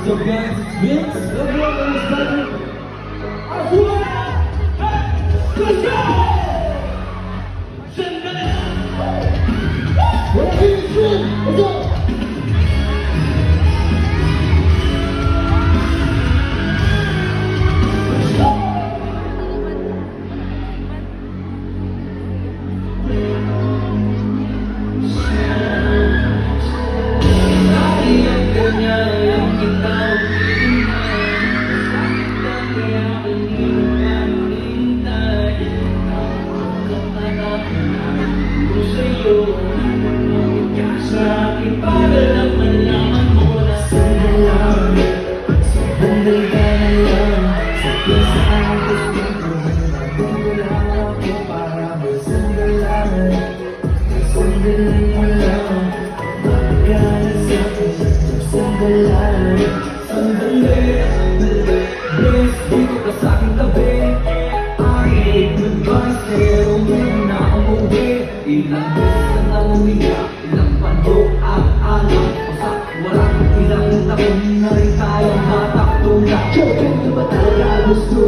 So guys, it's Vince. Everyone is starting. Afuera! Hey! Let's go! Sandali! We're here to swim! Let's go! Dito ka sa aking tabi, ay goodbye, pero muna umuwi. Ilang beses na umiyak, ilang pandok at alam sa walang ilang taon na rin tayong mataktulan. Kaya ba talaga gusto